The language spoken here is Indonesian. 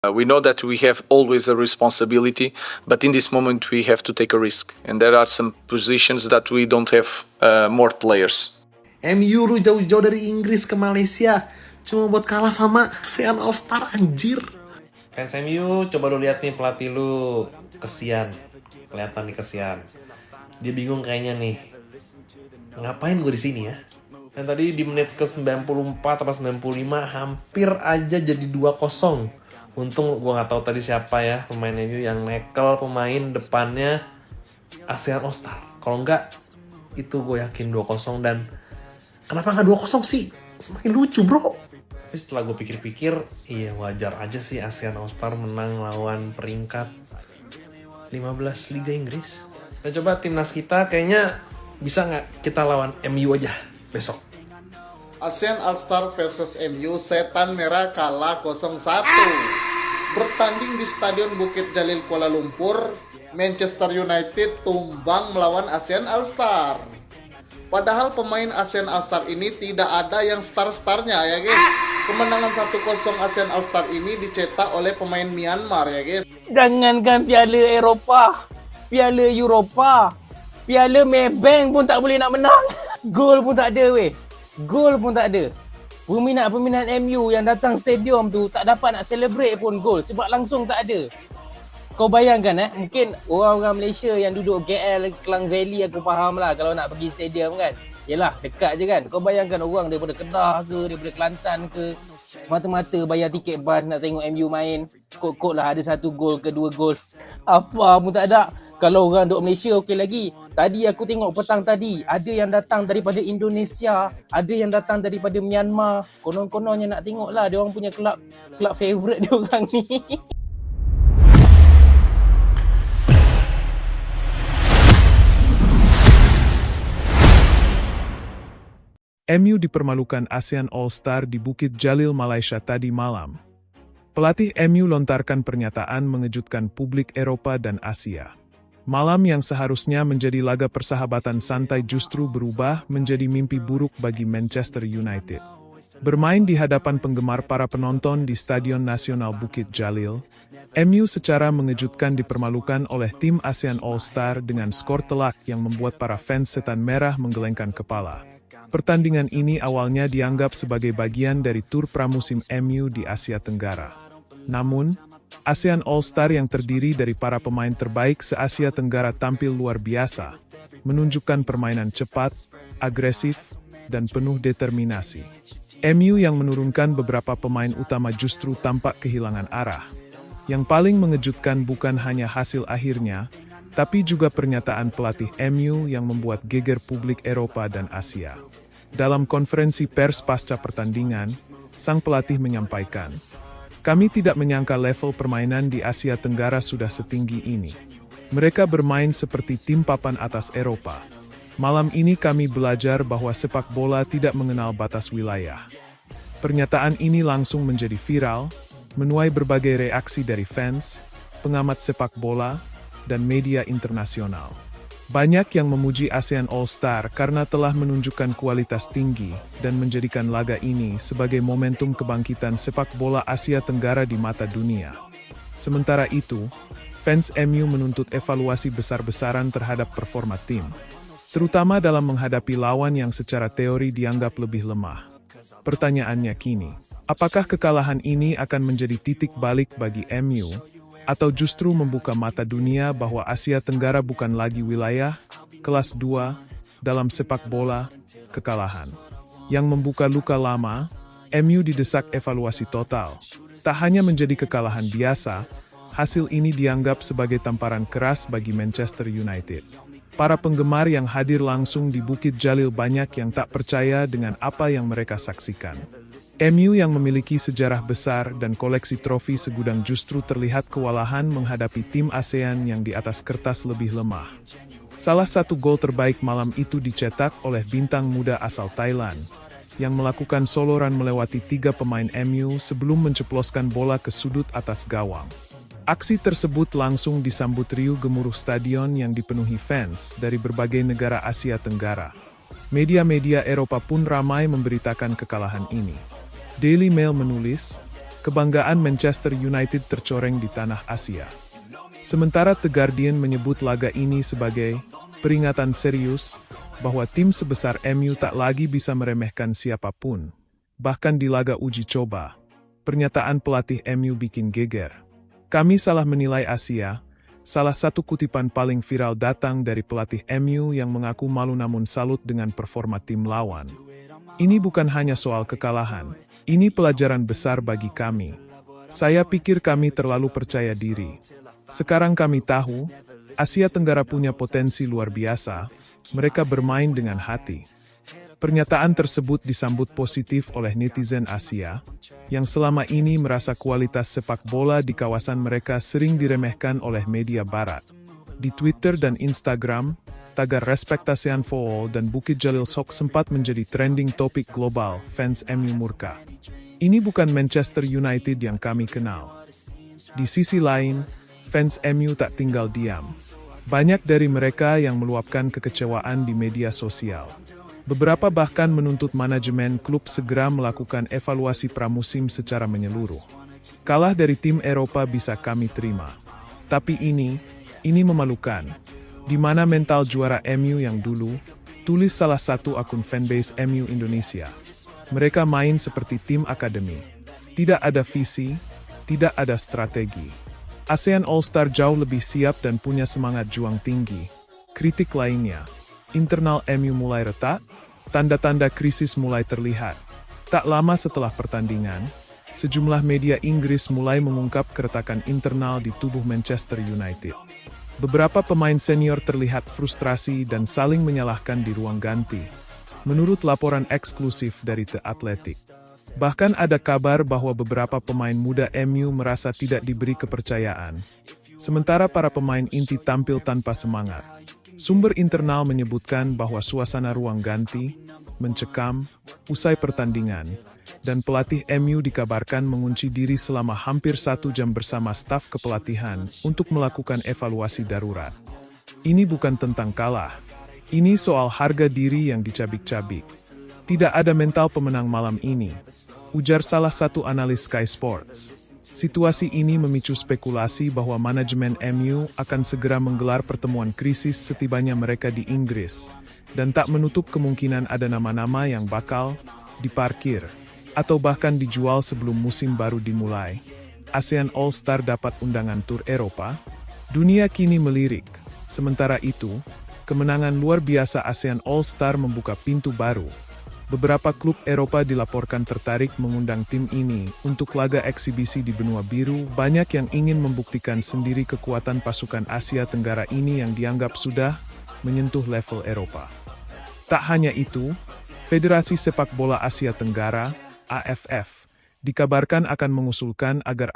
We know that we have always a responsibility, but in this moment we have to take a risk. And there are some positions that we don't have more players. MU lu jauh-jauh dari Inggris ke Malaysia cuma buat kalah sama ASEAN All Star, anjir. Fans MU, coba lu lihat nih pelatih lu, kesian. Kelihatan nih kesian. Dia bingung kayaknya nih. Ngapain gue di sini ya? Dan tadi di menit ke 94 atau 95 hampir aja jadi 2-0. Untung gue gak tahu tadi siapa ya pemain MU yang nekel pemain depannya ASEAN All Star. Kalau enggak, itu gue yakin 2-0. Dan kenapa gak 2-0 sih? Semakin lucu bro. Tapi setelah gue pikir-pikir, iya wajar aja sih ASEAN All Star menang lawan peringkat 15 Liga Inggris. Dan coba timnas kita kayaknya bisa gak kita lawan MU aja besok? ASEAN All Star versus MU, Setan Merah kalah 0-1. Bertanding di Stadion Bukit Jalil Kuala Lumpur, Manchester United tumbang melawan ASEAN All Star. Padahal pemain ASEAN All Star ini tidak ada yang star-starnya ya guys. Kemenangan 1-0 ASEAN All Star ini dicetak oleh pemain Myanmar ya guys. Jangankan Piala Eropah, Piala Eropah, Piala Maybank pun tak boleh nak menang. Gol pun tak ada weh. Gol pun tak ada. Peminat-peminat MU yang datang stadium tu tak dapat nak celebrate pun gol sebab langsung tak ada. Kau bayangkan mungkin orang-orang Malaysia yang duduk KL, Klang Valley aku faham lah kalau nak pergi stadium kan. Yelah dekat je kan. Kau bayangkan orang daripada Kedah ke, daripada Kelantan ke, semata-mata bayar tiket bas nak tengok MU main. Kot-kot lah ada 1 gol ke 2 gol. Apa pun tak ada. Kalau orang duduk Malaysia okey lagi. Tadi aku tengok petang tadi, ada yang datang daripada Indonesia, ada yang datang daripada Myanmar. Konon-kononnya nak tengok lah dia orang punya kelab favourite dia orang ni. MU dipermalukan ASEAN All Star di Bukit Jalil, Malaysia tadi malam. Pelatih MU lontarkan pernyataan mengejutkan publik Eropa dan Asia. Malam yang seharusnya menjadi laga persahabatan santai justru berubah menjadi mimpi buruk bagi Manchester United. Bermain di hadapan penggemar para penonton di Stadion Nasional Bukit Jalil, MU secara mengejutkan dipermalukan oleh tim ASEAN All Star dengan skor telak yang membuat para fans Setan Merah menggelengkan kepala. Pertandingan ini awalnya dianggap sebagai bagian dari tur pramusim MU di Asia Tenggara. Namun, ASEAN All Star yang terdiri dari para pemain terbaik se-Asia Tenggara tampil luar biasa, menunjukkan permainan cepat, agresif, dan penuh determinasi. MU yang menurunkan beberapa pemain utama justru tampak kehilangan arah. Yang paling mengejutkan bukan hanya hasil akhirnya, tapi juga pernyataan pelatih MU yang membuat geger publik Eropa dan Asia. Dalam konferensi pers pasca pertandingan, sang pelatih menyampaikan, "Kami tidak menyangka level permainan di Asia Tenggara sudah setinggi ini. Mereka bermain seperti tim papan atas Eropa. Malam ini kami belajar bahwa sepak bola tidak mengenal batas wilayah." Pernyataan ini langsung menjadi viral, menuai berbagai reaksi dari fans, pengamat sepak bola, dan media internasional. Banyak yang memuji ASEAN All Star karena telah menunjukkan kualitas tinggi dan menjadikan laga ini sebagai momentum kebangkitan sepak bola Asia Tenggara di mata dunia. Sementara itu, fans MU menuntut evaluasi besar-besaran terhadap performa tim, terutama dalam menghadapi lawan yang secara teori dianggap lebih lemah. Pertanyaannya kini, apakah kekalahan ini akan menjadi titik balik bagi MU? Atau justru membuka mata dunia bahwa Asia Tenggara bukan lagi wilayah, kelas 2, dalam sepak bola, kekalahan. Yang membuka luka lama, MU didesak evaluasi total. Tak hanya menjadi kekalahan biasa, hasil ini dianggap sebagai tamparan keras bagi Manchester United. Para penggemar yang hadir langsung di Bukit Jalil banyak yang tak percaya dengan apa yang mereka saksikan. MU yang memiliki sejarah besar dan koleksi trofi segudang justru terlihat kewalahan menghadapi tim ASEAN yang di atas kertas lebih lemah. Salah satu gol terbaik malam itu dicetak oleh bintang muda asal Thailand, yang melakukan soloran melewati 3 pemain MU sebelum menceploskan bola ke sudut atas gawang. Aksi tersebut langsung disambut riuh gemuruh stadion yang dipenuhi fans dari berbagai negara Asia Tenggara. Media-media Eropa pun ramai memberitakan kekalahan ini. Daily Mail menulis, kebanggaan Manchester United tercoreng di tanah Asia. Sementara The Guardian menyebut laga ini sebagai peringatan serius bahwa tim sebesar MU tak lagi bisa meremehkan siapapun. Bahkan di laga uji coba, pernyataan pelatih MU bikin geger. Kami salah menilai Asia. Salah satu kutipan paling viral datang dari pelatih MU yang mengaku malu namun salut dengan performa tim lawan. Ini bukan hanya soal kekalahan, ini pelajaran besar bagi kami. Saya pikir kami terlalu percaya diri. Sekarang kami tahu, Asia Tenggara punya potensi luar biasa, mereka bermain dengan hati. Pernyataan tersebut disambut positif oleh netizen Asia, yang selama ini merasa kualitas sepak bola di kawasan mereka sering diremehkan oleh media barat. Di Twitter dan Instagram, tagar Respect ASEAN for All dan Bukit Jalil Sok sempat menjadi trending topik global, fans MU murka. Ini bukan Manchester United yang kami kenal. Di sisi lain, fans MU tak tinggal diam. Banyak dari mereka yang meluapkan kekecewaan di media sosial. Beberapa bahkan menuntut manajemen klub segera melakukan evaluasi pramusim secara menyeluruh. Kalah dari tim Eropa bisa kami terima. Tapi ini memalukan. Di mana mental juara MU yang dulu, tulis salah satu akun fanbase MU Indonesia. Mereka main seperti tim akademi. Tidak ada visi, tidak ada strategi. ASEAN All-Star jauh lebih siap dan punya semangat juang tinggi. Kritik lainnya. Internal MU mulai retak, tanda-tanda krisis mulai terlihat. Tak lama setelah pertandingan, sejumlah media Inggris mulai mengungkap keretakan internal di tubuh Manchester United. Beberapa pemain senior terlihat frustrasi dan saling menyalahkan di ruang ganti, menurut laporan eksklusif dari The Athletic. Bahkan ada kabar bahwa beberapa pemain muda MU merasa tidak diberi kepercayaan, sementara para pemain inti tampil tanpa semangat. Sumber internal menyebutkan bahwa suasana ruang ganti mencekam usai pertandingan, dan pelatih MU dikabarkan mengunci diri selama hampir 1 jam bersama staf kepelatihan untuk melakukan evaluasi darurat. Ini bukan tentang kalah, ini soal harga diri yang dicabik-cabik. Tidak ada mental pemenang malam ini, ujar salah satu analis Sky Sports. Situasi ini memicu spekulasi bahwa manajemen MU akan segera menggelar pertemuan krisis setibanya mereka di Inggris, dan tak menutup kemungkinan ada nama-nama yang bakal diparkir, atau bahkan dijual sebelum musim baru dimulai. ASEAN All-Star dapat undangan tur Eropa, dunia kini melirik. Sementara itu, kemenangan luar biasa ASEAN All-Star membuka pintu baru. Beberapa klub Eropa dilaporkan tertarik mengundang tim ini untuk laga eksibisi di benua biru. Banyak yang ingin membuktikan sendiri kekuatan pasukan Asia Tenggara ini yang dianggap sudah menyentuh level Eropa. Tak hanya itu, Federasi Sepak Bola Asia Tenggara, AFF, dikabarkan akan mengusulkan agar